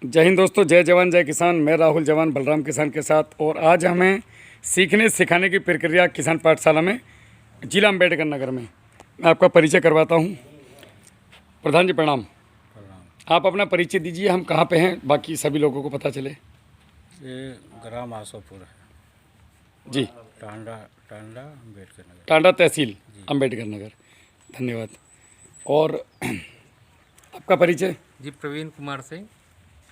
जय हिंद दोस्तों, जय जवान जय किसान। मैं राहुल जवान बलराम किसान के साथ, और आज हमें सीखने सिखाने की प्रक्रिया किसान पाठशाला में जिला अम्बेडकर नगर में। मैं आपका परिचय करवाता हूं। प्रधान जी प्रणाम। आप अपना परिचय दीजिए, हम कहाँ पे हैं, बाकी सभी लोगों को पता चले। ये ग्राम आसोपुर है जी, टांडा टांडा अम्बेडकर नगर। टांडा तहसील अम्बेडकर नगर। धन्यवाद। और आपका परिचय? जी, प्रवीण कुमार सिंह।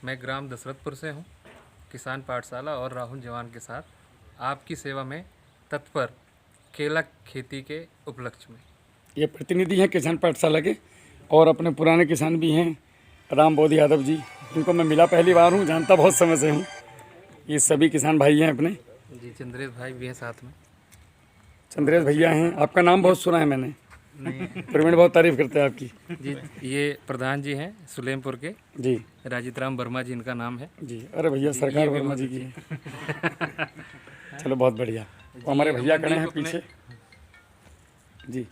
मैं ग्राम दशरथपुर से हूँ। किसान पाठशाला और राहुल जवान के साथ आपकी सेवा में तत्पर, केला खेती के उपलक्ष्य में। ये प्रतिनिधि हैं किसान पाठशाला के, और अपने पुराने किसान भी हैं, राम बोध यादव जी। इनको मैं मिला पहली बार हूँ, जानता बहुत समय से हूँ। ये सभी किसान भाई हैं अपने। जी, चंद्रेश भाई भी हैं साथ में। चंद्रेश भैया हैं। आपका नाम बहुत सुना है मैंने, प्रवीण बहुत तारीफ करते हैं आपकी। जी, ये प्रधान जी हैं सुलेमपुर के, जी राजित राम वर्मा जी इनका नाम है। जी। अरे भैया सरकार वर्मा जी की है। चलो बहुत बढ़िया। तो हमारे भैया खड़े हैं पीछे। जी,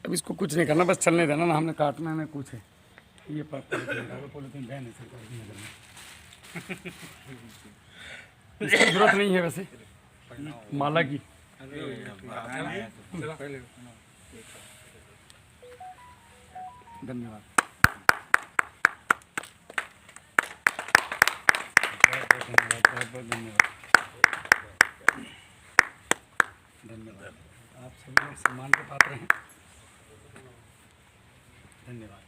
अब इसको कुछ नहीं करना, बस चलने देना ना। हमने काटना है कुछ है। ये पॉलिथीन बैन है सरकार की नज़र में। इसकी जरूरत नहीं है वैसे माला की। धन्यवाद। बहुत धन्यवाद। धन्यवाद। आप सभी लोग सम्मान के पात्र हैं। धन्यवाद।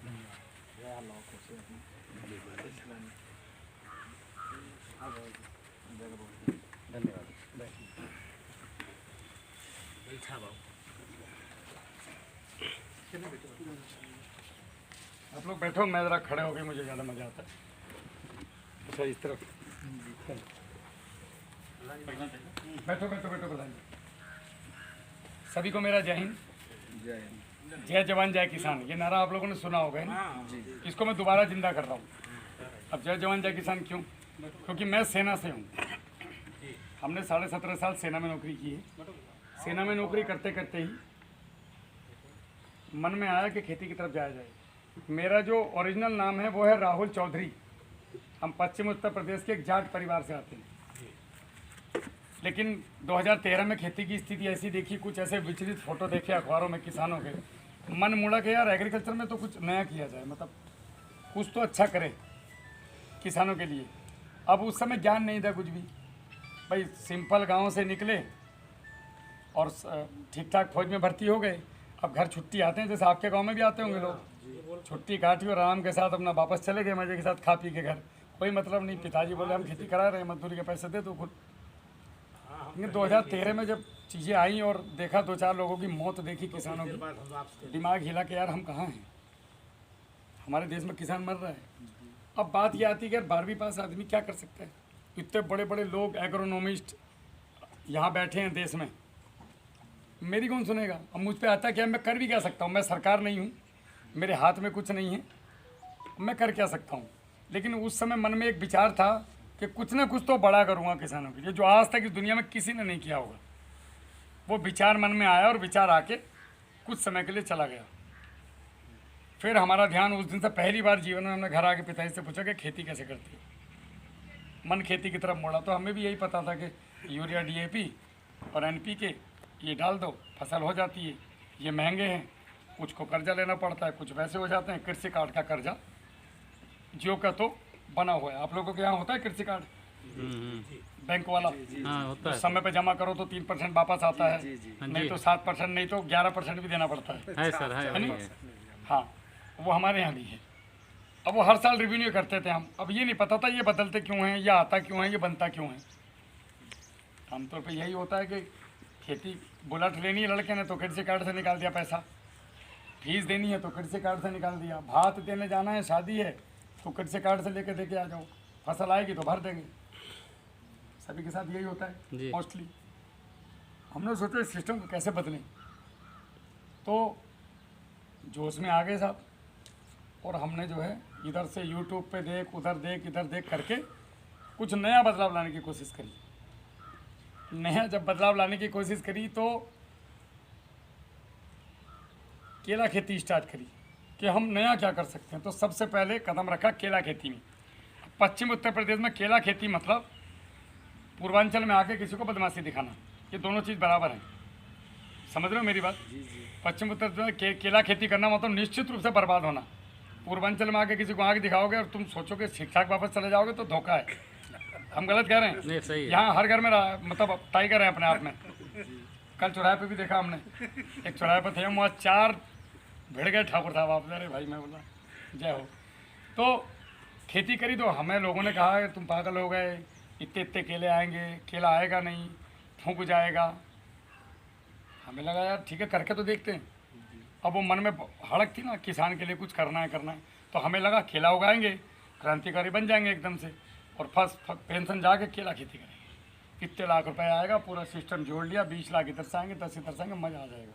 धन्यवाद। आप लोग बैठो, मैं ज़रा खड़े हो गए, मुझे ज़्यादा मज़ा आता है। अच्छा, इस तरफ बैठो बैठो बैठो। प्रधान जी, सभी को मेरा जय हिंद, जय जवान जय किसान। ये नारा आप लोगों ने सुना होगा ना। इसको मैं दोबारा जिंदा कर रहा हूँ। अब जय जवान जय किसान क्यों? क्योंकि मैं सेना से हूँ। हमने 17.5 साल सेना में नौकरी की है। सेना में नौकरी करते करते ही मन में आया कि खेती की तरफ जाया जाए। मेरा जो ओरिजिनल नाम है वो है राहुल चौधरी। हम पश्चिम उत्तर प्रदेश के एक जाट परिवार से आते हैं। लेकिन 2013 में खेती की स्थिति ऐसी देखी, कुछ ऐसे विचलित फोटो देखे अखबारों में किसानों के, मन मुड़ा कि यार एग्रीकल्चर में तो कुछ नया किया जाए, मतलब कुछ तो अच्छा करे किसानों के लिए। अब उस समय ज्ञान नहीं था कुछ भी। भाई सिंपल गांव से निकले और ठीक ठाक फौज में भर्ती हो गए। अब घर छुट्टी आते हैं, जैसे आपके गांव में भी आते होंगे लोग। छुट्टी काटी और आराम के साथ अपना वापस चले गए, मजे के साथ खा पी के घर। कोई मतलब नहीं। पिताजी बोले हम खेती करा रहे हैं, मजदूरी के पैसे दे दो खुद। लेकिन 2013 में जब चीज़ें आई और देखा 2-4 लोगों की मौत देखी किसानों की, दिमाग हिला के यार हम कहाँ हैं, हमारे देश में किसान मर रहा है। अब बात ये आती है कि यार 12वीं पास आदमी क्या कर सकता है? इतने बड़े बड़े लोग एग्रोनॉमिस्ट यहाँ बैठे हैं देश में, मेरी कौन सुनेगा? अब मुझ पे आता क्या? मैं कर भी क्या सकता हूँ? मैं सरकार नहीं हूँ, मेरे हाथ में कुछ नहीं है, मैं कर क्या सकता हूँ? लेकिन उस समय मन में एक विचार था कि कुछ ना कुछ तो बड़ा करूँगा किसानों के लिए, जो आज तक इस दुनिया में किसी ने नहीं किया होगा। वो विचार मन में आया और विचार आके कुछ समय के लिए चला गया। फिर हमारा ध्यान उस दिन से पहली बार जीवन में हमने घर आके पिताजी से पूछा कि खेती कैसे करती है। मन खेती की तरफ मोड़ा। तो हमें भी यही पता था कि यूरिया DAP और NPK ये डाल दो, फसल हो जाती है। ये महंगे हैं, कुछ को कर्जा लेना पड़ता है, कुछ वैसे हो जाते हैं। कृषि कार्ड का कर्जा जियो का तो बना हुआ है। आप लोगों के यहाँ होता है कृषि कार्ड? बैंक वाला होता है। समय पे जमा करो तो 3% वापस आता है, नहीं तो 7%, नहीं तो 11% भी देना पड़ता है सर, है नहीं? हाँ, वो हमारे यहाँ भी है। अब वो हर साल रिव्यू करते थे हम। अब ये नहीं पता था ये बदलते क्यों हैं, ये आता क्यों है, ये बनता क्यों है। आमतौर पे यही होता है कि खेती बुलेट लेनी है लड़के ने तो कृषि कार्ड से निकाल दिया पैसा, फीस देनी है तो कृषि कार्ड से निकाल दिया, भात देने जाना है, शादी है तो कृषि कार्ड से लेके देके आ जाओ, फसल आएगी तो भर देंगे। सभी के साथ यही होता है मोस्टली। हमने सोचा इस सिस्टम को कैसे बदलें, तो जोश में आ गए साहब। और हमने जो है इधर से यूट्यूब पे देख, उधर देख, इधर देख करके कुछ नया बदलाव लाने की कोशिश करी। नया जब बदलाव लाने की कोशिश करी तो केला खेती स्टार्ट करी कि हम नया क्या कर सकते हैं। तो सबसे पहले कदम रखा केला खेती में। पश्चिम उत्तर प्रदेश में केला खेती मतलब पूर्वांचल में आके किसी को बदमाशी दिखाना, ये दोनों चीज़ बराबर हैं। समझ रहे हो मेरी बात? पश्चिम उत्तर प्रदेश में केला खेती करना मतलब निश्चित रूप से बर्बाद होना। पूर्वांचल में आके किसी को आगे दिखाओगे और तुम सोचो कि ठीक ठाक वापस चले जाओगे तो धोखा है। हम गलत कह रहे हैं? नहीं, सही है। यहाँ हर घर में मतलब टाइगर है अपने आप में। कल चौराहे पे भी देखा हमने, एक चौराहे पर थे हम, वहाँ 4 भिड़ गए ठाकुर साहब। आप अरे भाई, मैं बोला जय हो। तो खेती करी तो हमें लोगों ने कहा कि तुम पागल हो गए, इतने इतने केले आएंगे, केला आएगा नहीं, फूंक जाएगा। हमें लगा यार ठीक है, करके तो देखते हैं। अब वो मन में हड़क थी ना, किसान के लिए कुछ करना है करना है। तो हमें लगा केला उगाएंगे, क्रांतिकारी बन जाएंगे एकदम से, और फर्स्ट पेंशन जाके केला खेती करेंगे। इतने लाख रुपए आएगा, पूरा सिस्टम जोड़ लिया, 20 लाख इधर से आएंगे, 10 इधर से आएंगे, मज़ा आ जाएगा।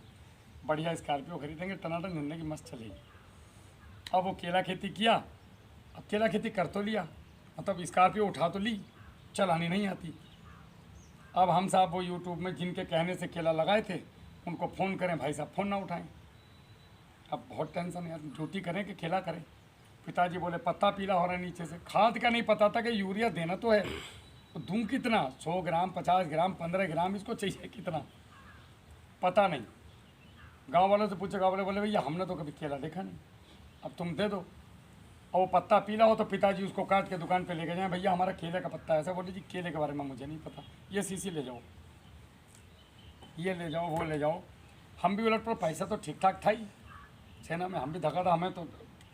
बढ़िया स्कॉर्पियो खरीदेंगे, टनाटन जिंदगी मस्त चलेगी। अब वो केला खेती किया। अब केला खेती कर तो लिया, मतलब स्कॉर्पियो उठा तो ली, चलानी नहीं आती। अब हम साहब वो यूट्यूब में जिनके कहने से केला लगाए थे उनको फ़ोन करें, भाई साहब फ़ोन ना उठाएं। अब बहुत टेंशन है यार, ड्यूटी करें कि केला करें। पिताजी बोले पत्ता पीला हो रहा है नीचे से, खाद का नहीं पता था कि यूरिया देना तो है, तो दूँ कितना, 100 ग्राम, 50 ग्राम, 15 ग्राम, इसको चाहिए कितना पता नहीं। गांव वालों से पूछे, गाँव वाले बोले भैया हमने तो कभी केला देखा नहीं, अब तुम दे दो। और वो पत्ता पीला हो तो पिताजी उसको काट के दुकान पे लेके जाए, भैया हमारा केले का पत्ता है। ऐसा बोले जी केले के बारे में मुझे नहीं पता, ये शीशी ले जाओ, ये ले जाओ, वो ले जाओ। हम भी उलट पर पैसा तो ठीक ठाक था ही, सेना में हम भी धका था, हमें तो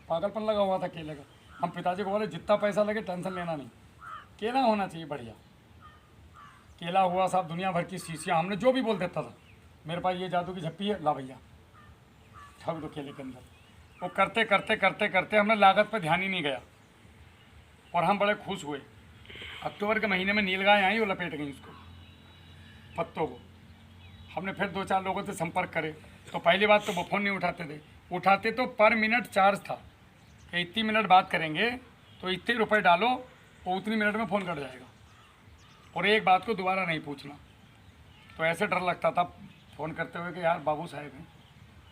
पागलपन लगा हुआ था केले का। हम पिताजी को बोले जितना पैसा लगे टेंशन लेना नहीं, केला होना चाहिए बढ़िया। केला हुआ साहब, दुनिया भर की शीशियाँ, हमने जो भी बोल देता था, मेरे पास ये जादू की झप्पी है, ला भैया ठग दो केले के अंदर। वो करते करते करते करते हमने लागत पर ध्यान ही नहीं गया, और हम बड़े खुश हुए। अक्टूबर के महीने में नीलगाय आई, वो लपेट गई उसको, पत्तों को। हमने फिर 2-4 लोगों से संपर्क करे, तो पहली बात तो वो फ़ोन नहीं उठाते थे, उठाते तो पर मिनट चार्ज था कि इतनी मिनट बात करेंगे तो इतने रुपए डालो, वो उतनी मिनट में फ़ोन कट जाएगा, और एक बात को दोबारा नहीं पूछना। तो ऐसे डर लगता था फ़ोन करते हुए कि यार बाबू साहेब हैं,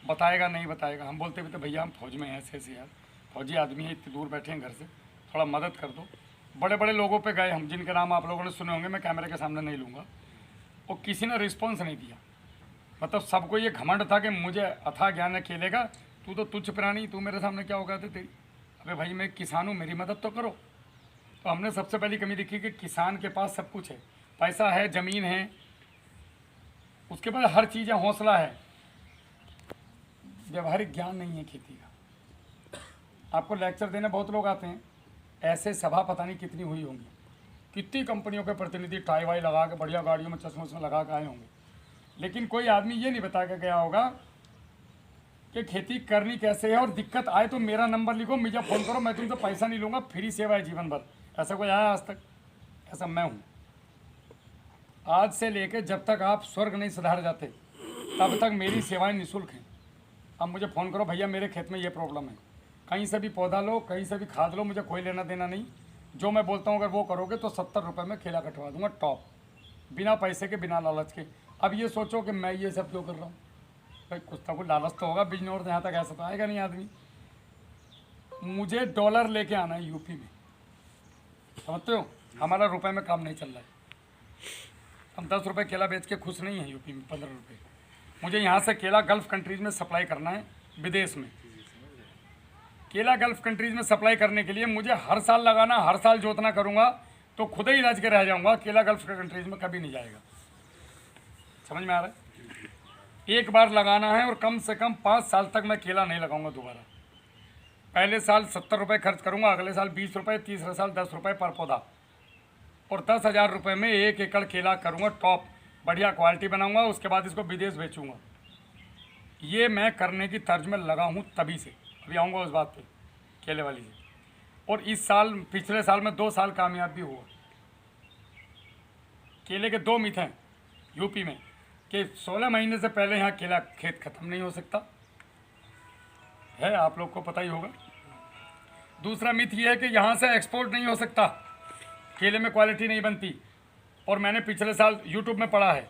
बताएगा नहीं बताएगा। हम बोलते भी तो भैया हम फौज में हैं, ऐसे ऐसे यार फौजी आदमी है, इतनी दूर बैठे हैं घर से, थोड़ा मदद कर दो। बड़े बड़े लोगों पे गए हम, जिनके नाम आप लोगों ने सुने होंगे, मैं कैमरे के सामने नहीं लूँगा। और किसी ने रिस्पॉन्स नहीं दिया, मतलब सबको ये घमंड था कि मुझे अथाह ज्ञान है केले का, तू तो तुच्छ प्राणी, तू मेरे सामने क्या होगा तेरी। अबे भाई मैं किसान हूँ, मेरी मदद तो करो। तो हमने सबसे पहली कमी देखी कि किसान के पास सब कुछ है, पैसा है, ज़मीन है, उसके बाद हर चीज़ है, हौसला है, व्यवहारिक ज्ञान नहीं है खेती का। आपको लेक्चर देने बहुत लोग आते हैं, ऐसे सभा पता नहीं कितनी हुई होंगी, कितनी कंपनियों के प्रतिनिधि टाई वाई लगा के बढ़िया गाड़ियों में चश्मे वश्मे लगा के आए होंगे, लेकिन कोई आदमी ये नहीं बता के गया होगा कि खेती करनी कैसे है, और दिक्कत आए तो मेरा नंबर लिखो, मुझे फ़ोन करो, मैं तुमसे पैसा नहीं लूँगा, फ्री सेवा है जीवन भर। ऐसा कोई आया आज तक? ऐसा मैं हूँ। आज से लेकर जब तक आप स्वर्ग नहीं सुधार जाते तब तक मेरी सेवाएं निःशुल्क हैं। अब मुझे फ़ोन करो, भैया मेरे खेत में ये प्रॉब्लम है, कहीं से भी पौधा लो, कहीं से भी खाद लो, मुझे कोई लेना देना नहीं। जो मैं बोलता हूँ अगर वो करोगे तो 70 रुपये में केला कटवा दूंगा टॉप, बिना पैसे के, बिना लालच के। अब ये सोचो कि मैं ये सब क्यों कर रहा हूँ, भाई कुछ ना कुछ लालच तो होगा बिजनेस, और यहाँ तक ऐसा तो आएगा नहीं आदमी। मुझे डॉलर लेके आना है यूपी में, समझते हो, हमारा रुपए में काम नहीं चल रहा है। हम 10 रुपये केला बेच के खुश नहीं हैं यूपी में, 15 रुपये। मुझे यहाँ से केला गल्फ़ कंट्रीज़ में सप्लाई करना है, विदेश में। केला गल्फ़ कंट्रीज़ में सप्लाई करने के लिए मुझे हर साल लगाना, हर साल जोतना करूँगा तो खुद ही इलाज के रह जाऊँगा। केला गल्फ़ कंट्रीज़ में कभी नहीं जाएगा। समझ में आ रहा है? एक बार लगाना है और कम से कम 5 साल तक मैं केला नहीं लगाऊंगा दोबारा। पहले साल 70 रुपये खर्च करूँगा, अगले साल 20 रुपये, तीसरे साल 10 रुपये पर पौधा, और 10,000 रुपये में 1 एकड़ केला करूँगा टॉप, बढ़िया क्वालिटी बनाऊँगा, उसके बाद इसको विदेश बेचूँगा। ये मैं करने की तर्ज में लगा हूँ तभी से, अभी आऊँगा उस बात पे केले वाली से। और इस साल, पिछले साल में 2 साल कामयाब भी हुआ। केले के 2 मिथ हैं यूपी में कि 16 महीने से पहले यहाँ केला खेत ख़त्म नहीं हो सकता है, आप लोग को पता ही होगा। दूसरा मिथ ये है कि यहाँ से एक्सपोर्ट नहीं हो सकता, केले में क्वालिटी नहीं बनती। और मैंने पिछले साल यूट्यूब में पढ़ा है,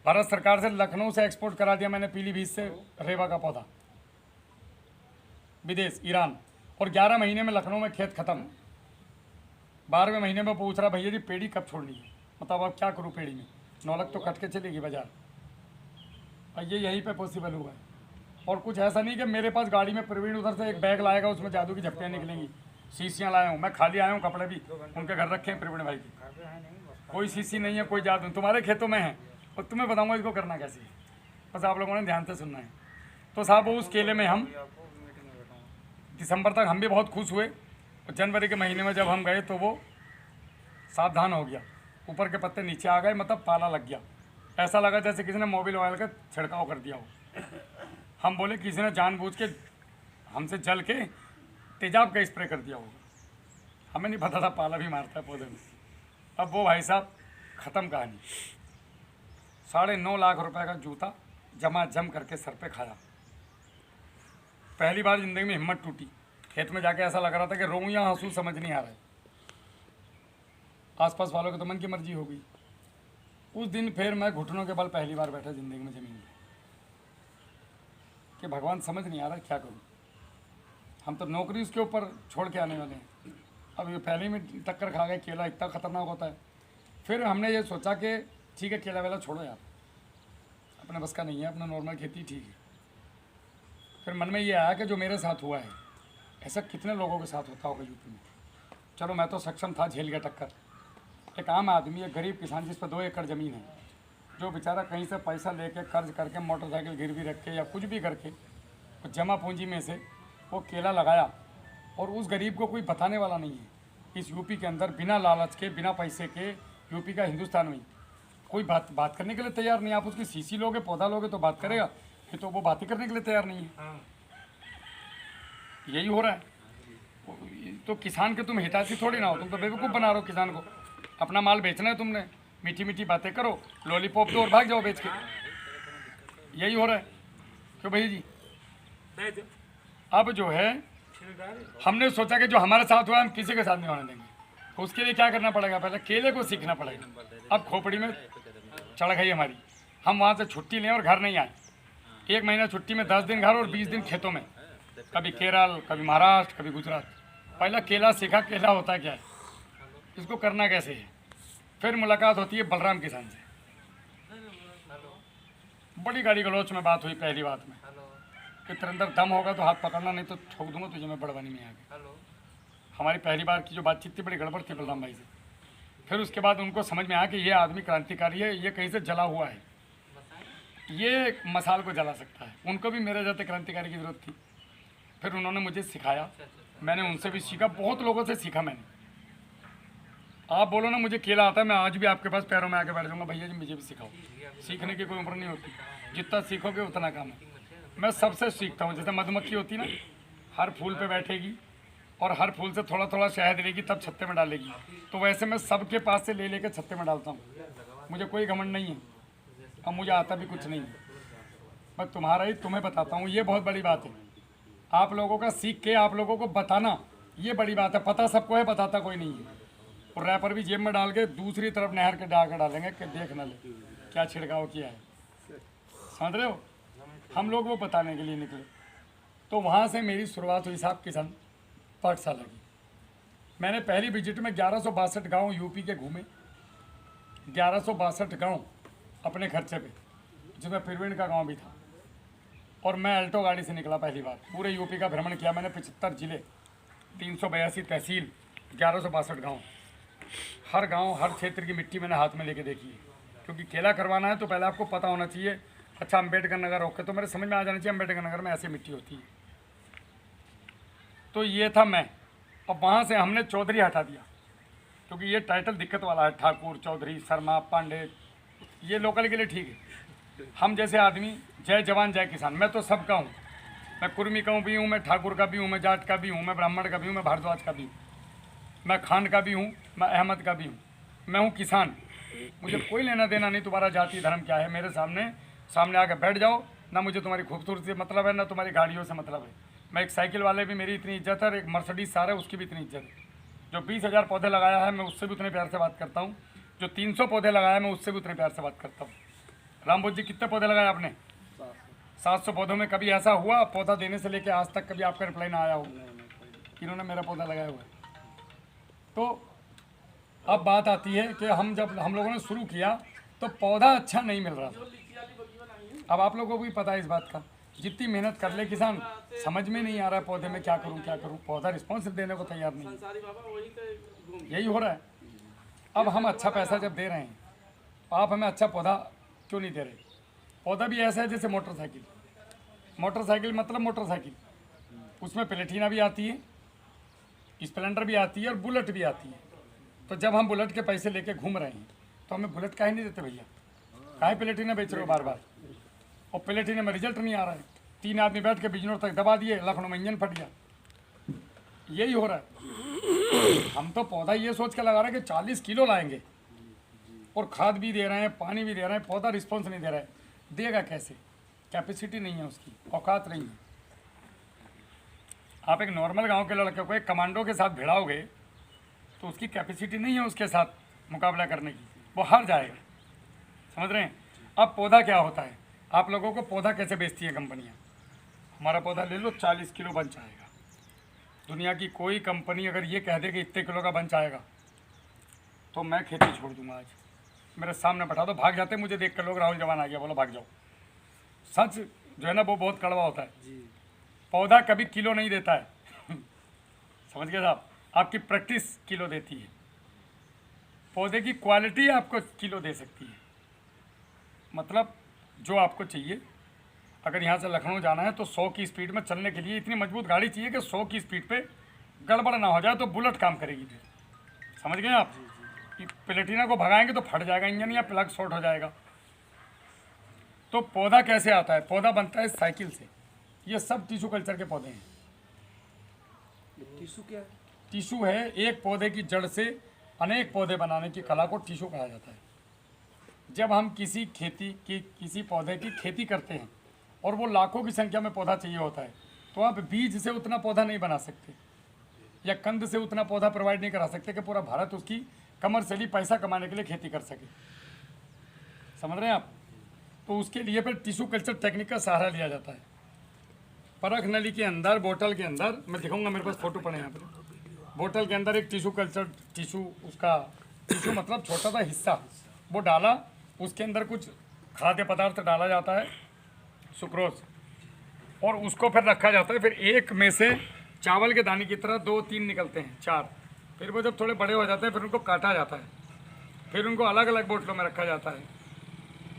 भारत सरकार से लखनऊ से एक्सपोर्ट करा दिया मैंने पीलीभीत से रेवा का पौधा विदेश ईरान, और 11 महीने में लखनऊ में खेत खत्म। 12वें महीने में पूछ रहा भैया जी पेड़ी कब छोड़नी है, मतलब अब क्या करूँ पेड़ी में, 9 लाख तो कट के चलेगी बाजार। और ये यहीं पे पॉसिबल हुआ है। और कुछ ऐसा नहीं कि मेरे पास गाड़ी में प्रवीण उधर से एक बैग लाएगा उसमें जादू की झप्पियाँ निकलेंगी, शीशियाँ लाया हूँ मैं, खाली आया हूँ, कपड़े भी उनके घर रखे हैं प्रवीण भाई के, कोई शीशी नहीं है, कोई जादू तुम्हारे खेतों में है और तुम्हें बताऊँगा इसको करना कैसे है, बस आप लोगों ने ध्यान से सुनना है। तो साहब उस केले में हम दिसंबर तक हम भी बहुत खुश हुए, और जनवरी के महीने में जब हम गए तो वो सावधान हो गया, ऊपर के पत्ते नीचे आ गए, मतलब पाला लग गया, ऐसा लगा जैसे किसी ने मोबिल ऑयल का छिड़काव कर दिया हो। हम बोले किसी ने जानबूझ के हमसे जल के तेजाब का स्प्रे कर दिया होगा, हमें नहीं पता था पाला भी मारता है पौधे में। अब वो भाई साहब ख़त्म कहानी। 9.5 लाख रुपए का जूता जमा जम करके सर पे खाया। पहली बार ज़िंदगी में हिम्मत टूटी, खेत में जाके ऐसा लग रहा था कि रोऊं या हंसू समझ नहीं आ रहा है। आसपास वालों के तो मन की मर्जी हो गई। उस दिन फिर मैं घुटनों के बल पहली बार बैठा ज़िंदगी में ज़मीन पे कि भगवान समझ नहीं आ रहा क्या करूं। हम तो नौकरी उसके ऊपर छोड़ के आने वाले हैं, अब ये पहले में टक्कर खा गए, केला इतना ख़तरनाक होता है। फिर हमने ये सोचा कि ठीक है केला वेला छोड़ो यार, अपने बस का नहीं है, अपना नॉर्मल खेती ठीक है। फिर मन में ये आया कि जो मेरे साथ हुआ है ऐसा कितने लोगों के साथ होता होगा यूपी में। चलो मैं तो सक्षम था, झेल गया टक्कर। एक आम आदमी, एक गरीब किसान जिस पर 2 एकड़ ज़मीन है, जो बेचारा कहीं से पैसा लेके कर्ज करके मोटरसाइकिल गिरवी रख के या कुछ भी करके और जमा पूंजी में से वो केला लगाया, और उस गरीब को कोई बताने वाला नहीं है इस यूपी के अंदर, बिना लालच के बिना पैसे के, यूपी का हिंदुस्तान में कोई बात करने के लिए तैयार नहीं। आप उसकी सीसी लोगे, पौधा लोगे तो बात करेगा, फिर तो वो बातें करने के लिए तैयार नहीं है। यही हो रहा है। तो किसान के तुम हिताची थोड़ी ना हो, तुम तो बेवकूफ़ बना रहे हो किसान को। अपना माल बेचना है तुमने, मीठी मीठी बातें करो, लॉलीपॉप दो और भाग जाओ बेच के। यही हो रहा है। क्यों भैया जी? अब जो है हमने सोचा कि जो हमारे साथ हुआ हम किसी के साथ नहीं होने देंगे। तो उसके लिए क्या करना पड़ेगा, पहले केले को सीखना पड़ेगा। अब खोपड़ी में चढ़ गई हमारी, हम वहाँ से छुट्टी लें और घर नहीं आए। 1 महीना छुट्टी में 10 दिन घर और 20 दिन खेतों में, कभी केरल, कभी महाराष्ट्र, कभी गुजरात। पहला केला सीखा, केला होता क्या है, इसको करना कैसे है। फिर मुलाकात होती है बलराम किसान से, बड़ी गाड़ी गलोच में बात हुई पहली बात में कि तेरे अंदर दम होगा तो हाथ पकड़ना, नहीं तो ठोक दूंगा तुझे मैं बड़वानी में आके। हमारी पहली बार की जो बातचीत थी बड़ी गड़बड़ थी बलराम भाई से। फिर उसके बाद उनको समझ में आया कि ये आदमी क्रांतिकारी है, ये कहीं से जला हुआ है, ये मसाल को जला सकता है। उनको भी मेरे जैसे क्रांतिकारी की ज़रूरत थी। फिर उन्होंने मुझे सिखाया, मैंने उनसे भी सीखा, बहुत लोगों से सीखा मैंने। आप बोलो ना मुझे केला आता है, मैं आज भी आपके पास पैरों में आके बैठ जाऊँगा, भैया जी मुझे भी सिखाओ। सीखने की कोई उम्र नहीं होती, जितना सीखोगे उतना काम है। मैं सबसे सीखता हूँ। जैसे मधुमक्खी होती ना, हर फूल पे बैठेगी और हर फूल से थोड़ा थोड़ा शहद लेगी तब छत्ते में डालेगी, तो वैसे मैं सबके पास से ले लेकर छत्ते में डालता हूँ। मुझे कोई घमंड नहीं है और मुझे आता भी कुछ नहीं है, मैं तुम्हारा ही तुम्हें बताता हूँ। ये बहुत बड़ी बात है, आप लोगों का सीख के आप लोगों को बताना, ये बड़ी बात है। पता सबको है, बताता कोई नहीं है। और रैपर भी जेब में डाल के दूसरी तरफ नहर के डालेंगे कि देख न ले क्या छिड़काव किया है, समझ रहे हो। हम लोग वो बताने के लिए निकले। तो वहाँ से मेरी शुरुआत हुई साहब किसान पाठशाला की। मैंने पहली विजिट में 1162 गांव यूपी के घूमे, 1162 गांव अपने खर्चे पे, जिसमें प्रवीण का गांव भी था। और मैं अल्टो गाड़ी से निकला पहली बार, पूरे यूपी का भ्रमण किया मैंने। 75 जिले, 382 तहसील, 1162 गाँव। हर गांव, हर क्षेत्र की मिट्टी मैंने हाथ में लेके देखी है। क्योंकि केला करवाना है तो पहले आपको पता होना चाहिए। अच्छा अम्बेडकर नगर ओके, तो मेरे समझ में आ जाना चाहिए अम्बेडकर नगर में ऐसी मिट्टी होती है। तो ये था मैं। अब वहाँ से हमने चौधरी हटा दिया, क्योंकि ये टाइटल दिक्कत वाला है। ठाकुर, चौधरी, शर्मा, पांडे, ये लोकल के लिए ठीक है। हम जैसे आदमी जय जवान जय किसान, मैं तो सबका हूँ। मैं कुर्मी का भी हूँ, मैं ठाकुर का भी हूँ, मैं जाट का भी हूँ, मैं ब्राह्मण का भी हूँ, मैं भारद्वाज का भी हूँ, मैं खान का भी हूँ, मैं अहमद का भी हूँ। मैं हूँ किसान। मुझे कोई लेना देना नहीं तुम्हारा जाति धर्म क्या है। मेरे सामने आकर बैठ जाओ, ना मुझे तुम्हारी खूबसूरती से मतलब है, ना तुम्हारी गाड़ियों से मतलब है। मैं एक साइकिल वाले भी मेरी इतनी इज्जत है, और एक मर्सिडीज सार है उसकी भी इतनी इज्जत है। जो 20,000 पौधे लगाया है मैं उससे भी उतने प्यार से बात करता हूँ जो 300 पौधे लगाए मैं उससे भी उतने प्यार से बात करता हूँ। रामबोध जी कितने पौधे लगाए आपने? 700 पौधों में कभी ऐसा हुआ पौधा देने से लेके आज तक कभी आपका रिप्लाई ना आया हो? इन्होंने मेरा पौधा लगाया हुआ है। तो अब बात आती है कि जब हम लोगों ने शुरू किया तो पौधा अच्छा नहीं मिल रहा था। अब आप लोगों को भी पता है इस बात का, जितनी मेहनत कर ले किसान, समझ में नहीं आ रहा है पौधे में क्या करूं, पौधा रिस्पॉन्स देने को तैयार नहीं। यही हो रहा है। अब हम अच्छा पैसा जब दे रहे हैं, आप हमें अच्छा पौधा क्यों नहीं दे रहे? पौधा भी ऐसा है जैसे मोटरसाइकिल मतलब मोटरसाइकिल, उसमें प्लेटिना भी आती है, स्प्लेंडर भी आती है और बुलेट भी आती है। तो जब हम बुलेट के पैसे लेके घूम रहे हैं तो हमें बुलेट काहे नहीं देते भैया? काहे प्लेटिना बेच रहे हो बार बार? और प्लेटिना में रिजल्ट नहीं आ रहा है। 3 आदमी बैठ के बिजनौर तक दबा दिए, लखनऊ में इंजन फट गया। यही हो रहा है। हम तो पौधा ये सोच के लगा रहे हैं कि 40 किलो लाएंगे और खाद भी दे रहे हैं, पानी भी दे रहे हैं, पौधा रिस्पॉन्स नहीं दे रहा है। देगा कैसे? कैपेसिटी नहीं है उसकी, औकात नहीं है। आप एक नॉर्मल गांव के लड़के को एक कमांडो के साथ भिड़ाओगे तो उसकी कैपेसिटी नहीं है उसके साथ मुकाबला करने की, वो हार जाएगा। समझ रहे हैं? अब पौधा क्या होता है, आप लोगों को पौधा कैसे बेचती है कंपनियां? हमारा पौधा ले लो 40 किलो बंच आएगा। दुनिया की कोई कंपनी अगर ये कह दे कि इतने किलो का बंच आएगा तो मैं खेती छोड़ दूंगा। आज मेरे सामने बैठा दो, भाग जाते मुझे देख कर लोग, राहुल जवान आ गया, बोलो भाग जाओ। सच जो है ना वो बहुत कड़वा होता है। पौधा कभी किलो नहीं देता है समझ गए साहब? आपकी प्रैक्टिस किलो देती है। पौधे की क्वालिटी आपको किलो दे सकती है। मतलब जो आपको चाहिए, अगर यहाँ से लखनऊ जाना है तो 100 की स्पीड में चलने के लिए इतनी मजबूत गाड़ी चाहिए कि 100 की स्पीड पे गड़बड़ ना हो जाए तो बुलेट काम करेगी फिर। समझ गए आप? कि प्लेटिना को भगाएंगे तो फट जाएगा इंजन या प्लग शॉर्ट हो जाएगा। तो पौधा कैसे आता है? पौधा बनता है साइकिल से। ये सब टिश्यू कल्चर के पौधे हैं। टिश्यू क्या है? टिश्यू है एक पौधे की जड़ से अनेक पौधे बनाने की कला को टिश्यू कहा जाता है। जब हम किसी पौधे की खेती करते हैं और वो लाखों की संख्या में पौधा चाहिए होता है, तो आप बीज से उतना पौधा नहीं बना सकते या कंद से उतना पौधा प्रोवाइड नहीं करा सकते कि पूरा भारत उसकी कमर्शियली पैसा कमाने के लिए खेती कर सके। समझ रहे हैं आप? तो उसके लिए फिर टिश्यू कल्चर टेक्निक का सहारा लिया जाता है। परख नली के अंदर, बोतल के अंदर, मैं दिखाऊंगा, मेरे पास फोटो पड़े यहाँ पर। बोतल के अंदर एक टिश्यू मतलब छोटा सा हिस्सा, वो डाला, उसके अंदर कुछ खाद्य पदार्थ डाला जाता है, सुक्रोज, और उसको फिर रखा जाता है। फिर एक में से चावल के दाने की तरह 2-3 निकलते हैं, 4। फिर वो जब थोड़े बड़े हो जाते हैं फिर उनको काटा जाता है, फिर उनको अलग अलग बोतलों में रखा जाता है।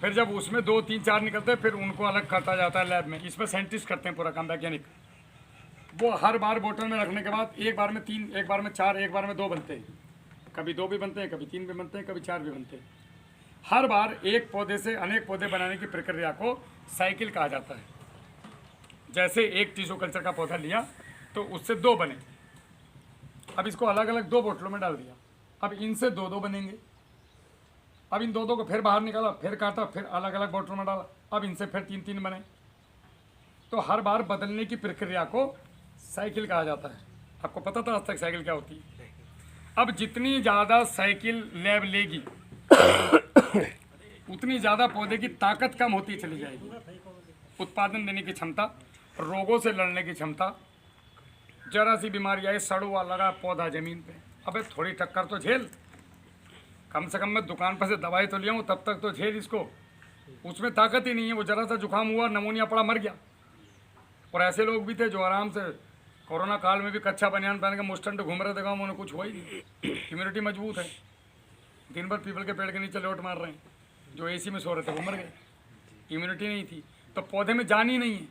फिर जब उसमें 2-3-4 निकलते हैं फिर उनको अलग काटा जाता है लैब में। इसमें साइंटिस्ट करते हैं पूरा काम, वैज्ञानिक। वो हर बार बोतल में रखने के बाद एक बार में 3, एक बार में 4, एक बार में 2 बनते हैं। कभी 2 भी बनते हैं, कभी 3 भी बनते हैं, कभी 4 भी बनते हैं। हर बार एक पौधे से अनेक पौधे बनाने की प्रक्रिया को साइकिल कहा जाता है। जैसे एक टिश्यू कल्चर का पौधा लिया तो उससे 2 बने, अब इसको अलग अलग 2 बोतलों में डाल दिया, अब इनसे 2-2 बनेंगे। अब इन 2-2 को फिर बाहर निकाला, फिर काटा, फिर अलग अलग बोतलों में डाला, अब इनसे फिर 3-3 बने। तो हर बार बदलने की प्रक्रिया को साइकिल कहा जाता है। आपको पता था आज तक साइकिल क्या होती है? अब जितनी ज़्यादा साइकिल लैब लेगी उतनी ज़्यादा पौधे की ताकत कम होती चली जाएगी, उत्पादन देने की क्षमता, रोगों से लड़ने की क्षमता। जरा सी बीमारी आई, सड़ुआ लगा पौधा ज़मीन पे, अबे थोड़ी टक्कर तो झेल, कम से कम मैं दुकान पर से दवाई तो ले आऊँ, तब तक तो झेल इसको। उसमें ताकत ही नहीं है, वो जरा सा जुकाम हुआ, नमूनिया पड़ा, मर गया। और ऐसे लोग भी थे जो आराम से कोरोना काल में भी कच्चा बनियान पहन के मुस्टंड घूम रहे थे गाँव में, उन्हें कुछ हुआ ही नहीं। इम्यूनिटी मजबूत है, दिन भर पीपल के पेड़ के नीचे लोट मार रहे हैं। जो एसी में सो रहे थे वो मर गए, इम्यूनिटी नहीं थी। तो पौधे में जान ही नहीं है।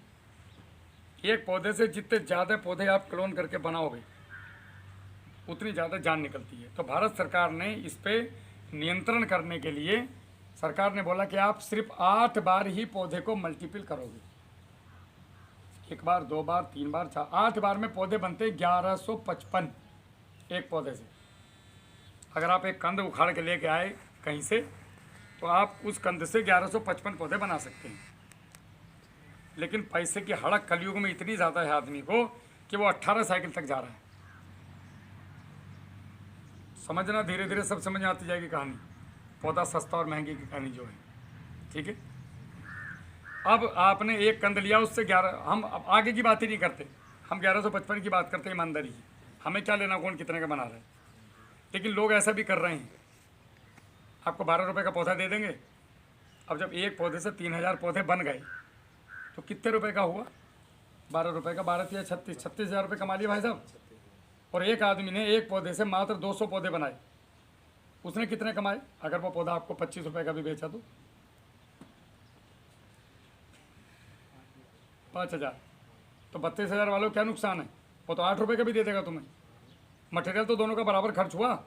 एक पौधे से जितने ज़्यादा पौधे आप क्लोन करके बनाओगे उतनी ज़्यादा जान निकलती है। तो भारत सरकार ने इस पर नियंत्रण करने के लिए सरकार ने बोला कि आप सिर्फ 8 बार ही पौधे को मल्टीपल करोगे। 1 बार, 2 बार, 3 बार, 4, 8 बार में पौधे बनते 1155 एक पौधे से। अगर आप एक कंद उखाड़ के लेके आए कहीं से तो आप उस कंद से 1155 पौधे बना सकते हैं। लेकिन पैसे की हड़क कलयुग में इतनी ज़्यादा है आदमी को कि वो 18 साइकिल तक जा रहा है। समझना, धीरे धीरे सब समझ में आती जाएगी कहानी। पौधा सस्ता और महंगी की कहानी जो है, ठीक है। अब आपने एक कंद लिया, उससे 11, हम अब आगे की बात ही नहीं करते, हम 1155 की बात करते हैं ईमानदारी की। हमें क्या लेना कौन कितने का बना रहा है, लेकिन लोग ऐसा भी कर रहे हैं। आपको 12 रुपये का पौधा दे देंगे। अब जब एक पौधे से 3000 पौधे बन गए तो कितने रुपए का हुआ? 12 रुपये का 12 या 36,000 रुपये कमा लिए भाई साहब। और एक आदमी ने एक पौधे से मात्र 200 पौधे बनाए, उसने कितने कमाए? अगर वो पौधा आपको 25 रुपये का भी बेचा तो 5,000, तो 32,000 वालों क्या नुकसान है? वो तो 8 रुपये का भी दे देगा तुम्हें। मटेरियल तो दोनों का बराबर खर्च हुआ।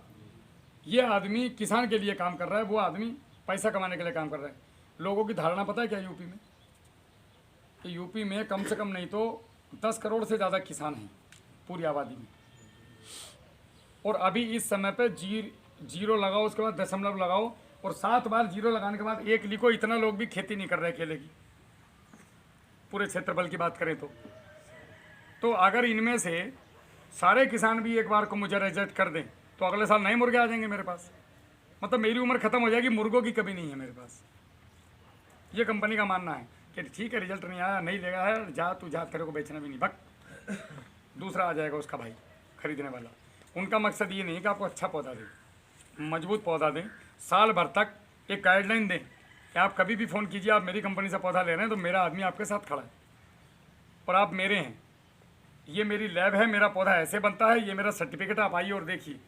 ये आदमी किसान के लिए काम कर रहा है, वो आदमी पैसा कमाने के लिए काम कर रहा है। लोगों की धारणा पता है क्या यूपी में? कि यूपी में कम से कम नहीं तो 10 करोड़ से ज़्यादा किसान हैं पूरी आबादी में। और अभी इस समय पे जीरो लगाओ, उसके बाद दशमलव लगाओ, और 7 बार जीरो लगाने के बाद 1 लिखो, इतना लोग भी खेती नहीं कर रहे केले की, पूरे क्षेत्रफल की बात करें तो अगर इनमें से सारे किसान भी एक बार को मुझे रिजेक्ट कर दें तो अगले साल नए मुर्गे आ जाएंगे मेरे पास। मतलब मेरी उम्र खत्म हो जाएगी, मुर्गों की कमी नहीं है मेरे पास। ये कंपनी का मानना है कि ठीक है, रिजल्ट नहीं आया, नहीं लेगा है, जा तू जा, तेरे को बेचना भी नहीं, बक दूसरा आ जाएगा उसका भाई खरीदने वाला। उनका मकसद ये नहीं है कि आपको अच्छा पौधा दें, मजबूत पौधा दें, साल भर तक एक गाइडलाइन दें कि आप कभी भी फ़ोन कीजिए, आप मेरी कंपनी से पौधा ले रहे हैं तो मेरा आदमी आपके साथ खड़ा है और आप मेरे हैं, ये मेरी लैब है, मेरा पौधा ऐसे बनता है, ये मेरा सर्टिफिकेट, आप आइए और देखिए।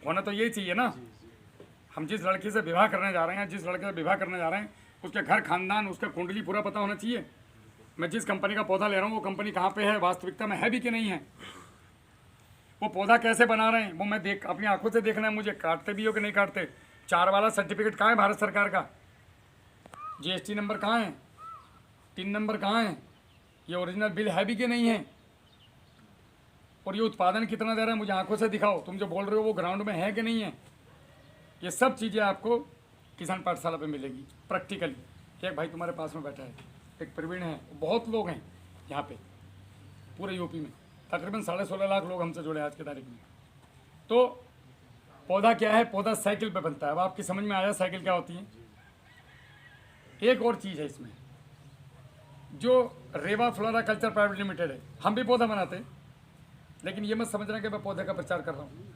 होना तो यही चाहिए ना। हम जिस लड़की से विवाह करने जा रहे हैं, जिस लड़के से विवाह करने जा रहे हैं, उसके घर खानदान, उसका कुंडली पूरा पता होना चाहिए। मैं जिस कंपनी का पौधा ले रहा हूँ वो कंपनी कहाँ पे है, वास्तविकता में है भी कि नहीं है, वो पौधा कैसे बना रहे हैं, वो मैं देख अपनी आंखों से देखना है मुझे, काटते भी हो कि नहीं काटते। 4 वाला सर्टिफिकेट कहाँ है भारत सरकार का? GST नंबर कहाँ है? 3 नंबर कहाँ है? ये ओरिजिनल बिल है भी कि नहीं है? और ये उत्पादन कितना दे रहा है मुझे आंखों से दिखाओ। तुम जो बोल रहे हो वो ग्राउंड में है कि नहीं है? ये सब चीज़ें आपको किसान पाठशाला पे मिलेगी प्रैक्टिकली। एक भाई तुम्हारे पास में बैठा है, एक प्रवीण है, बहुत लोग हैं यहाँ पे पूरे यूपी में, तकरीबन 16.5 लाख लोग हमसे जुड़े हैं आज की तारीख में। तो पौधा क्या है? पौधा साइकिल पे बनता है। अब आपकी समझ में आया साइकिल क्या होती है? एक और चीज़ है इसमें, जो रेवा फ्लोरा कल्चर प्राइवेट लिमिटेड है, हम भी पौधा बनाते हैं, लेकिन ये मत समझना कि मैं पौधे का प्रचार कर रहा हूँ,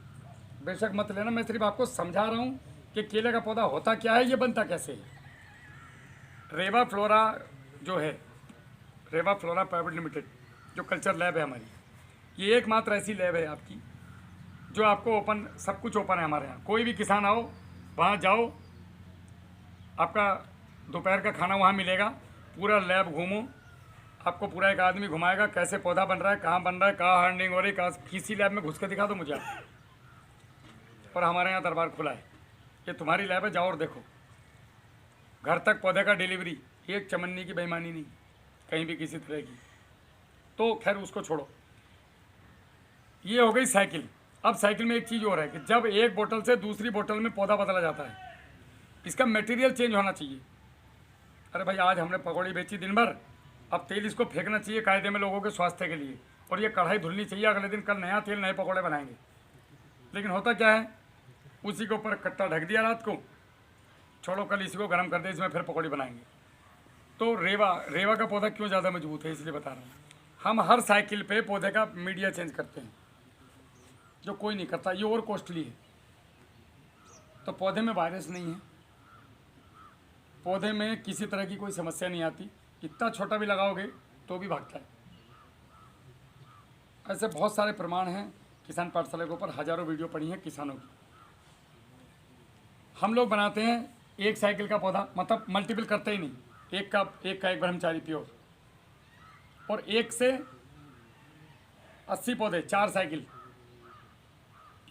बेशक मत लेना। मैं सिर्फ आपको समझा रहा हूँ कि केले का पौधा होता क्या है, ये बनता कैसे है। रेवा फ्लोरा जो है, रेवा फ्लोरा प्राइवेट लिमिटेड जो कल्चर लैब है हमारी, ये एकमात्र ऐसी लैब है आपकी जो आपको ओपन, सब कुछ ओपन है हमारे यहाँ। कोई भी किसान आओ, वहाँ जाओ, आपका दोपहर का खाना वहाँ मिलेगा, पूरा लैब घूमो, आपको पूरा एक आदमी घुमाएगा कैसे पौधा बन रहा है, कहाँ बन रहा है, कहाँ हार्डनिंग हो रही है, कहाँ किसी लैब में घुस कर दिखा दो मुझे आप। और हमारे यहाँ दरबार खुला है, ये तुम्हारी लैब है, जाओ और देखो। घर तक पौधे का डिलीवरी, एक चमन्नी की बेईमानी नहीं कहीं भी किसी तरह की। तो खैर उसको छोड़ो, ये हो गई साइकिल। अब साइकिल में एक चीज़ और है कि जब एक बोतल से दूसरी बोतल में पौधा बदला जाता है, इसका मटेरियल चेंज होना चाहिए। अरे भाई आज हमने पकौड़ी बेची दिन भर, अब तेल इसको फेंकना चाहिए कायदे में लोगों के स्वास्थ्य के लिए, और ये कढ़ाई धुलनी चाहिए अगले दिन, कल नया तेल नए पकौड़े बनाएंगे। लेकिन होता क्या है, उसी के ऊपर कट्टा ढक दिया रात को, छोड़ो कल इसी को गर्म कर दे, इसमें फिर पकौड़ी बनाएंगे। तो रेवा का पौधा क्यों ज़्यादा मजबूत है, इसलिए बता रहा हूँ। हम हर साइकिल पे पौधे का मीडिया चेंज करते हैं, जो कोई नहीं करता, ये और कॉस्टली है। तो पौधे में वायरस नहीं है, पौधे में किसी तरह की कोई समस्या नहीं आती, इतना छोटा भी लगाओगे तो भी भागता है। ऐसे बहुत सारे प्रमाण हैं किसान पाठशाला के ऊपर, हज़ारों वीडियो पड़ी हैं किसानों की। हम लोग बनाते हैं एक साइकिल का पौधा, मतलब मल्टीपल करते ही नहीं, एक का एक ब्रह्मचारी प्योर, और 1 से 80 पौधे, 4 साइकिल।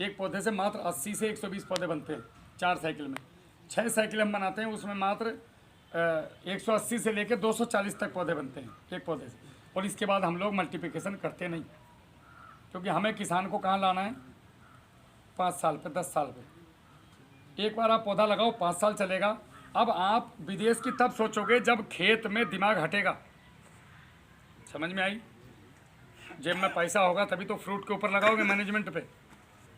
एक पौधे से मात्र 80 से 120 पौधे बनते हैं 4 साइकिल में। 6 साइकिल हम बनाते हैं, उसमें मात्र 180 से लेकर 240 तक पौधे बनते हैं एक पौधे से। और इसके बाद हम लोग मल्टीप्लिकेशन करते नहीं, क्योंकि हमें किसान को कहाँ लाना है, 5 साल पे, 10 साल पे। एक बार आप पौधा लगाओ, 5 साल चलेगा। अब आप विदेश की तब सोचोगे जब खेत में दिमाग हटेगा। समझ में आई? जेब में पैसा होगा तभी तो फ्रूट के ऊपर लगाओगे, मैनेजमेंट पे।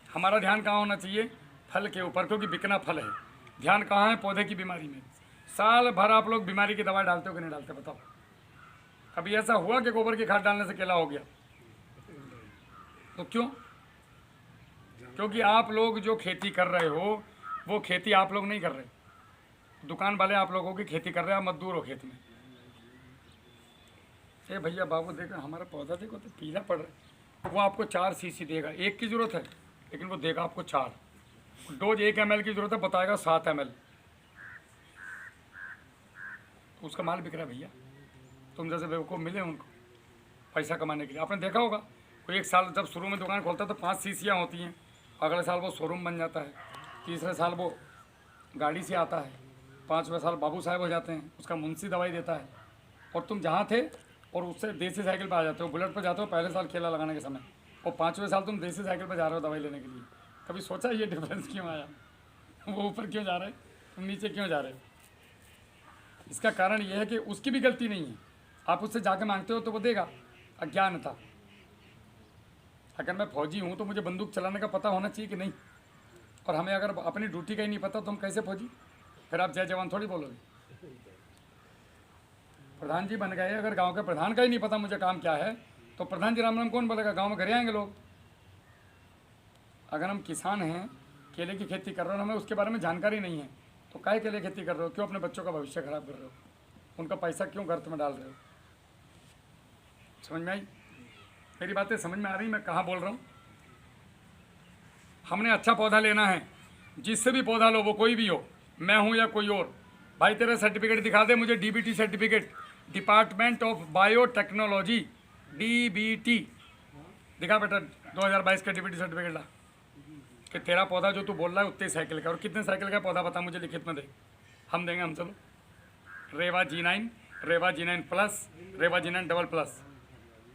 हमारा ध्यान कहाँ होना चाहिए? फल के ऊपर, क्योंकि बिकना फल है। ध्यान कहाँ है? पौधे की बीमारी में। साल भर आप लोग बीमारी की दवा डालते हो कि नहीं डालते? बताओ, कभी ऐसा हुआ कि गोबर की खाद डालने से केला हो गया? तो क्यों? क्योंकि आप लोग जो खेती कर रहे हो वो खेती आप लोग नहीं कर रहे, दुकान वाले आप लोगों की खेती कर रहे हैं। आप मजदूर हो खेत में। ए भैया बाबू देखो हमारा पौधा देखो तो पीला पड़ रहा है। वो आपको 4 सीसी देगा, एक की ज़रूरत है लेकिन वो देगा आपको 4। डोज 1 ml की ज़रूरत है, बताएगा 7 ml। तो उसका माल बिक रहा है भैया। तुम जैसे बेवकूफ़ मिले उनको पैसा कमाने के लिए। आपने देखा होगा कोई एक साल जब शुरू में दुकान खोलता है तो 5 शीशियाँ होती हैं, अगले साल वो शोरूम बन जाता है, तीसरे साल वो गाड़ी से आता है, 5वें साल बाबू साहब हो जाते हैं, उसका मुंशी दवाई देता है। और तुम जहाँ थे और उससे देसी साइकिल पर आ जाते हो, बुलेट पर जाते हो पहले साल केला लगाने के समय, और 5वें साल तुम देसी साइकिल पर जा रहे हो दवाई लेने के लिए। कभी सोचा ये डिफरेंस क्यों आया? वो ऊपर क्यों जा रहे, तुम नीचे क्यों जा रहे हो? इसका कारण ये है कि उसकी भी गलती नहीं है। आप उससे जाके मांगते हो तो वो देगा, अज्ञानता। अगर मैं फौजी हूँ तो मुझे बंदूक चलाने का पता होना चाहिए कि नहीं? और हमें अगर अपनी ड्यूटी का ही नहीं पता तो हम कैसे फौजी? फिर आप जय जवान थोड़ी बोलोगे। प्रधान जी बन गए, अगर गांव के प्रधान का ही नहीं पता मुझे काम क्या है तो प्रधान जी राम राम कौन बोलेगा? गांव में घरे आएंगे लोग। अगर हम किसान हैं, केले की खेती कर रहे हो, हमें उसके बारे में जानकारी नहीं है तो काहे के लिए खेती कर रहे हो? क्यों अपने बच्चों का भविष्य खराब कर रहे हो? उनका पैसा क्यों गर्त में डाल रहे हो? समझ में आई? मेरी बातें समझ में आ रही? मैं कहाँ बोल रहा हूँ? हमने अच्छा पौधा लेना है, जिससे भी पौधा लो, वो कोई भी हो, मैं हूँ या कोई और। भाई तेरा सर्टिफिकेट दिखा दे मुझे, DBT certificate, department of biotechnology, DBT दिखा बेटा, 2022 का DBT सर्टिफिकेट ला कि तेरा पौधा जो तू बोल रहा है उतने साइकिल का। और कितने साइकिल का पौधा बता मुझे लिखित में दे, हम देंगे। हम चलो रेवा G9, रेवा G9 प्लस, रेवा G9 double plus,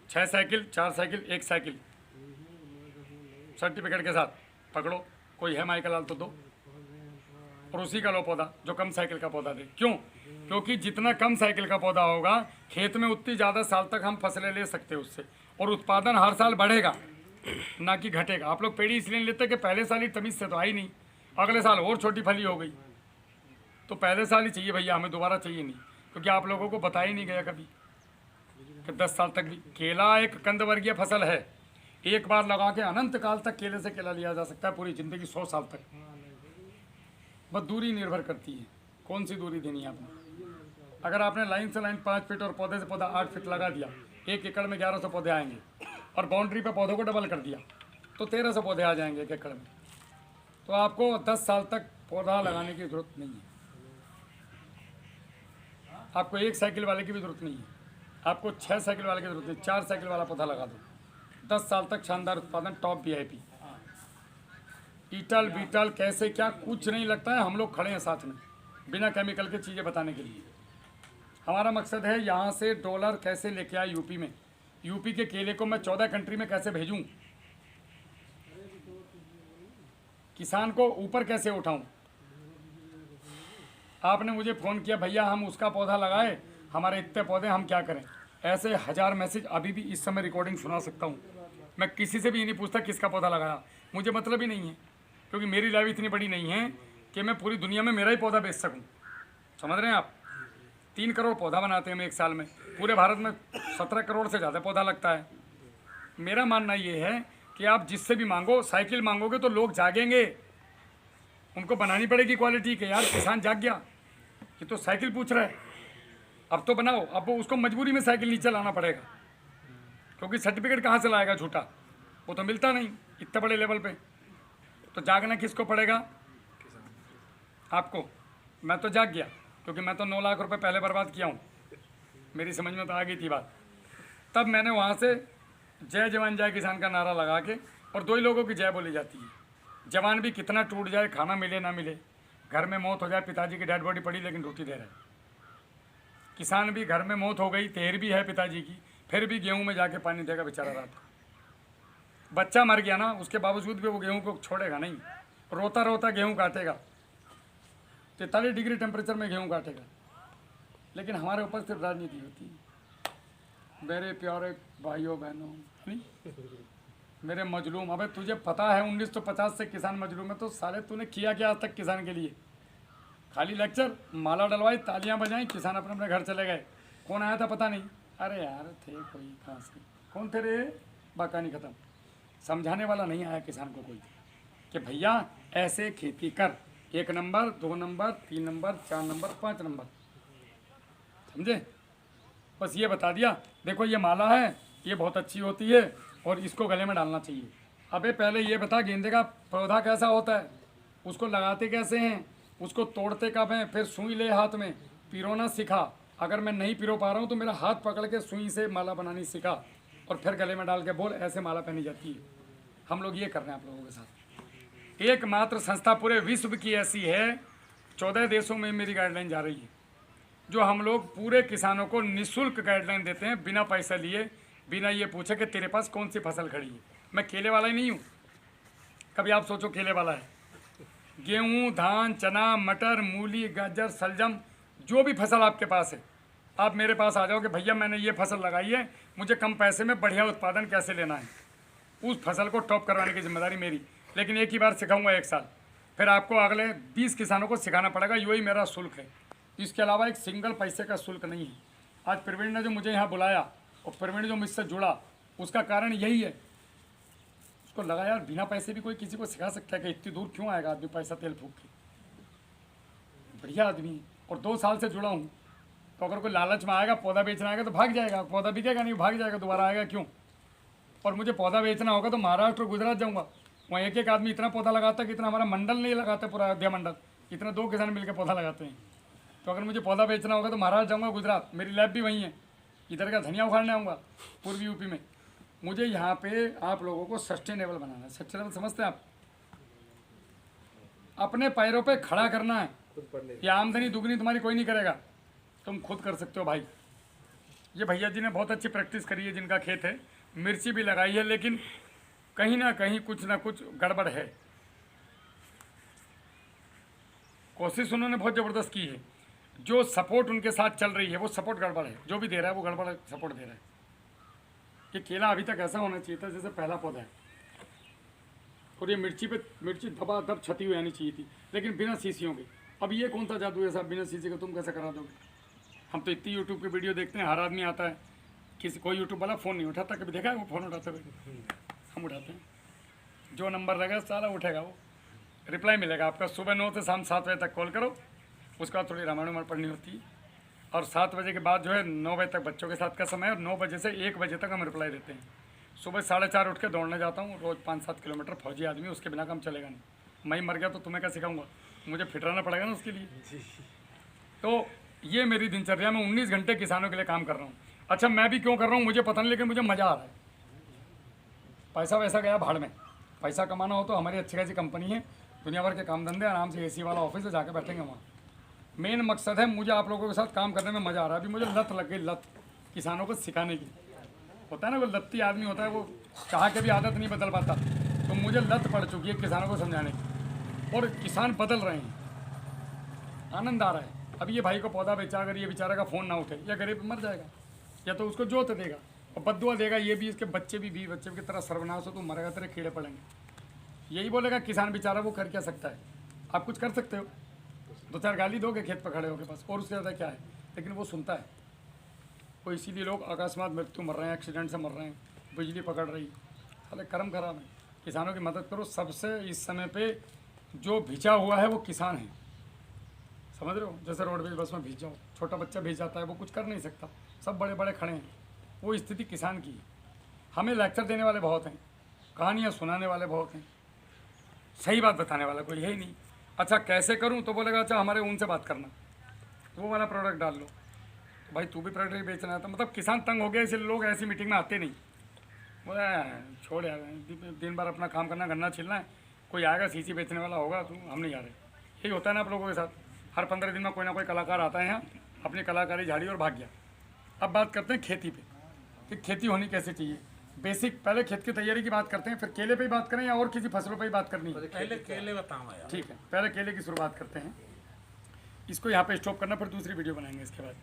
6 cycle, 4 cycle, 1 cycle certificate के साथ पकड़ो। कोई है माइकल लाल तो दो, और उसी का लो पौधा जो कम साइकिल का पौधा दे। क्यों? क्योंकि जितना कम साइकिल का पौधा होगा खेत में उतनी ज़्यादा साल तक हम फसलें ले सकते हैं उससे, और उत्पादन हर साल बढ़ेगा ना कि घटेगा। आप लोग पेड़ी इसलिए लेते कि पहले साल ही तमीज़ से तो आई नहीं, अगले साल और छोटी फली हो गई, तो पहले साल ही चाहिए भैया, हमें दोबारा चाहिए नहीं। क्योंकि आप लोगों को बताया ही नहीं गया कभी कि 10 साल तक भी। केला एक कंदवर्गीय फसल है, एक बार लगा के अनंत काल तक केले से केला लिया जा सकता है, पूरी ज़िंदगी 100 साल तक। बस दूरी निर्भर करती है, कौन सी दूरी देनी है आपने। अगर आपने लाइन से लाइन 5 फीट और पौधे से पौधा 8 फीट लगा दिया, 1 एकड़ में 1100 पौधे आएंगे, और बाउंड्री पे पौधों को डबल कर दिया तो 1300 पौधे आ जाएंगे 1 एकड़ में। तो आपको 10 साल तक पौधा लगाने की ज़रूरत नहीं है। आपको 1 साइकिल वाले की भी ज़रूरत नहीं है, आपको 6 साइकिल वाले की ज़रूरत नहीं, 4 साइकिल वाला पौधा लगा दो, 10 साल तक शानदार उत्पादन, टॉप VIP। ईटल बीटल कैसे क्या कुछ नहीं लगता है। हम लोग खड़े हैं साथ में बिना केमिकल के चीज़ें बताने के लिए। हमारा मकसद है यहाँ से डॉलर कैसे लेके आए यूपी में, यूपी के केले को मैं 14 कंट्री में कैसे भेजूँ, किसान को ऊपर कैसे उठाऊं। आपने मुझे फ़ोन किया भैया हम उसका पौधा लगाए, हमारे इतने पौधे, हम क्या करें। ऐसे 1000 मैसेज अभी भी इस समय रिकॉर्डिंग सुना सकता हूँ। मैं किसी से भी ये नहीं पूछता किसका पौधा लगाया, मुझे मतलब ही नहीं है, क्योंकि मेरी लाइफ इतनी बड़ी नहीं है कि मैं पूरी दुनिया में मेरा ही पौधा बेच सकूं। समझ रहे हैं आप? 3 करोड़ पौधा बनाते हैं हम एक साल में, पूरे भारत में 17 करोड़ से ज़्यादा पौधा लगता है। मेरा मानना ये है कि आप जिससे भी मांगो, साइकिल मांगोगे तो लोग जागेंगे, उनको बनानी पड़ेगी क्वालिटी के। यार किसान जाग गया, ये तो साइकिल पूछ रहा है, अब तो बनाओ। अब वो उसको मजबूरी में साइकिल नीचे लाना पड़ेगा, क्योंकि सर्टिफिकेट कहाँ से लाएगा झूठा, वो तो मिलता नहीं इतने बड़े लेवल पे। तो जागना किसको पड़ेगा? आपको। मैं तो जाग गया, क्योंकि मैं तो 9 लाख रुपए पहले बर्बाद किया हूँ, मेरी समझ में तो आ गई थी बात। तब मैंने वहाँ से जय जवान जय किसान का नारा लगा के, और 2 ही लोगों की जय बोली जाती है। जवान भी कितना टूट जाए, खाना मिले ना मिले, घर में मौत हो जाए, पिताजी की डेड बॉडी पड़ी लेकिन रोटी दे रहे। किसान भी घर में मौत हो गई, तेर भी है पिताजी की, फिर भी गेहूं में जाके पानी देगा बेचारा रात। बच्चा मर गया ना, उसके बावजूद भी वो गेहूं को छोड़ेगा नहीं, रोता रोता गेहूं काटेगा, 43 डिग्री टेम्परेचर में गेहूं काटेगा। लेकिन हमारे ऊपर सिर्फ राजनीति होती है। मेरे प्यारे भाइयों बहनों, मेरे मजलूम, अबे तुझे पता है 1950 से किसान मजलूम है, तो साले तूने किया क्या आज तक किसान के लिए? खाली लेक्चर, माला डलवाई, तालियां बजाई, किसान अपने अपने घर चले गए। कौन आया था पता नहीं, अरे यार थे कोई, कहाँ से कौन थे रे, बाकानी खत्म। समझाने वाला नहीं आया किसान को कोई कि भैया ऐसे खेती कर, 1 number 2 number 3 number 4 number 5 number, समझे। बस ये बता दिया, देखो ये माला है, ये बहुत अच्छी होती है और इसको गले में डालना चाहिए। अबे पहले ये बता गेंदे का पौधा कैसा होता है, उसको लगाते कैसे हैं, उसको तोड़ते कब हैं, फिर सुई ले हाथ में, पिरोना सिखा। अगर मैं नहीं पिरो पा रहा हूँ तो मेरा हाथ पकड़ के सुई से माला बनानी सिखा और फिर गले में डाल के बोल ऐसे माला पहनी जाती है। हम लोग ये कर रहे हैं आप लोगों के साथ। एकमात्र संस्था पूरे विश्व की ऐसी है, 14 देशों में मेरी गाइडलाइन जा रही है, जो हम लोग पूरे किसानों को निःशुल्क गाइडलाइन देते हैं, बिना पैसा लिए, बिना ये पूछे कि तेरे पास कौन सी फसल खड़ी है। मैं केले वाला ही नहीं हूँ, कभी आप सोचो केले वाला है। गेहूँ, धान, चना, मटर, मूली, गाजर, सलजम, जो भी फसल आपके पास है, आप मेरे पास आ जाओ कि भैया मैंने ये फसल लगाई है, मुझे कम पैसे में बढ़िया उत्पादन कैसे लेना है, उस फसल को टॉप करवाने की जिम्मेदारी मेरी। लेकिन एक ही बार सिखाऊंगा 1 साल, फिर आपको अगले 20 किसानों को सिखाना पड़ेगा, यही मेरा शुल्क है। इसके अलावा एक सिंगल पैसे का शुल्क नहीं है। आज प्रवीण ने जो मुझे यहाँ बुलाया और प्रवीण जो मुझसे जुड़ा, उसका कारण यही है। उसको लगा यार बिना पैसे भी कोई किसी को सिखा सकता है कि इतनी दूर क्यों आएगा आदमी पैसा तेल फूक के। बढ़िया आदमी है और 2 साल से जुड़ा हूँ, तो अगर कोई लालच में आएगा पौधा बेचना आएगा तो भाग जाएगा, पौधा बिकेगा नहीं, भाग जाएगा, दोबारा आएगा क्यों। और मुझे पौधा बेचना होगा तो महाराष्ट्र और गुजरात जाऊँगा, वहाँ एक आदमी इतना पौधा लगाता है कि इतना हमारा मंडल नहीं लगाता, पूरा अयोध्या मंडल, इतना 2 किसान मिलकर पौधा लगाते हैं। तो अगर मुझे पौधा बेचना होगा तो महाराष्ट्र जाऊँगा, गुजरात, मेरी लैब भी वहीं है, इधर का धनिया उखाड़ने आऊँगा पूर्वी यूपी में। मुझे यहाँ पे आप लोगों को सस्टेनेबल बनाना है। सस्टेनेबल समझते हैं आप, अपने पैरों पे खड़ा करना है। ये आमदनी दुगनी तुम्हारी कोई नहीं करेगा, तुम खुद कर सकते हो भाई। ये भैया जी ने बहुत अच्छी प्रैक्टिस करी है, जिनका खेत है, मिर्ची भी लगाई है, लेकिन कहीं ना कहीं कुछ ना कुछ गड़बड़ है। कोशिश उन्होंने बहुत ज़बरदस्त की है, जो सपोर्ट उनके साथ चल रही है वो सपोर्ट गड़बड़ है, जो भी दे रहा है वो गड़बड़ सपोर्ट दे रहा है। ये केला अभी तक ऐसा होना चाहिए था जैसे पहला पौधा है, और ये मिर्ची दबा दब छती हुई आनी चाहिए थी, लेकिन बिना शीशियों के। अब ये कौन सा जादू है साहब, बिना शीशे के तुम कैसे करा दोगे। हम तो इतनी यूट्यूब की वीडियो देखते हैं, हर आदमी आता है, किसी कोई यूट्यूब वाला फ़ोन नहीं उठाता, कभी देखा है वो फ़ोन उठाते हुए? हम उठाते हैं, जो नंबर रहेगा सारा उठेगा, वो रिप्लाई मिलेगा आपका। सुबह 9 से शाम 7 बजे तक कॉल करो, उसके बाद थोड़ी रामायण पढ़नी होती है, और 7 बजे के बाद जो है 9 बजे तक बच्चों के साथ का समय है, और 9 बजे से 1 बजे तक हम रिप्लाई देते हैं। सुबह 4:30 उठ के दौड़ने जाता हूँ रोज़ 5-7 किलोमीटर, फौजी आदमी, उसके बिना काम चलेगा नहीं। मैं मर गया तो तुम्हें क्या सिखाऊंगा, मुझे फिट रहना पड़ेगा ना उसके लिए। तो ये मेरी दिनचर्या में 19 घंटे किसानों के लिए काम कर रहा हूँ। अच्छा मैं भी क्यों कर रहा हूँ मुझे पता नहीं, लेकिन मुझे मज़ा आ रहा है। पैसा वैसा गया भाड़ में, पैसा कमाना हो तो हमारी अच्छी खासी कंपनी है, दुनिया भर के काम धंधे, आराम से AC वाला ऑफिस है, जाकर बैठेंगे वहाँ। मेन मकसद है मुझे आप लोगों के साथ काम करने में मज़ा आ रहा है। अभी मुझे लत लग गई, लत किसानों को सिखाने की। होता है ना, वो लत्ती आदमी होता है, वो चाह के भी आदत नहीं बदल पाता, तो मुझे लत पड़ चुकी है किसानों को समझाने की, और किसान बदल रहे हैं, आनंद आ रहा है। अभी ये भाई को पौधा बेचा, अगर ये बेचारा का फ़ोन ना उठे, या गरीब मर जाएगा, या तो उसको जोत देगा और बद्दुआ देगा, ये भी इसके बच्चे भी 20 बच्चे की तरह सर्वनाश हो, तो मरेगा, तेरे कीड़े पड़ेंगे। यही बोलेगा किसान बेचारा, वो कर क्या सकता है। आप कुछ कर सकते हो, 2-4 गाली दोगे खेत पर खड़े होके पास, और उससे ज़्यादा क्या है, लेकिन वो सुनता है। तो इसीलिए लोग अकस्मात मृत्यु मर रहे हैं, एक्सीडेंट से मर रहे हैं, बिजली पकड़ रही, साले कर्म खराब है। किसानों की मदद करो। सबसे इस समय पे जो भिजा हुआ है वो किसान है, समझ रहे हो। जैसे रोडवेज बस में भिज जाओ, छोटा बच्चा भिज जाता है, वो कुछ कर नहीं सकता, सब बड़े बड़े खड़े हैं, वो स्थिति किसान की है। हमें लेक्चर देने वाले बहुत हैं, कहानियाँ सुनाने वाले बहुत हैं, सही बात बताने वाला कोई है ही नहीं। अच्छा कैसे करूं, तो बोलेगा अच्छा हमारे उनसे बात करना, वो वाला प्रोडक्ट डाल लो। तो भाई तू भी प्रोडक्ट बेचना है, तो मतलब किसान तंग हो गया, इसलिए लोग ऐसी मीटिंग में आते नहीं। बोले छोड़ यार, दिन भर अपना काम करना, गन्ना छिलना है, कोई आएगा सीसी बेचने वाला होगा, तो हम नहीं आ रहे। यही होता है ना आप लोगों के साथ, हर 15 दिन में कोई ना कोई कलाकार आता है यहाँ, अपनी कलाकारी झाड़ी और भाग गया। अब बात करते हैं खेती पे, कि खेती होनी कैसे चाहिए। बेसिक पहले खेत की तैयारी की बात करते हैं, फिर केले पे ही बात करें या और किसी फसलों पे ही बात करनी है? पहले केले बताओ यार। ठीक है, पहले केले की शुरुआत करते हैं। इसको यहाँ पे स्टॉप करना, फिर दूसरी वीडियो बनाएंगे इसके बाद।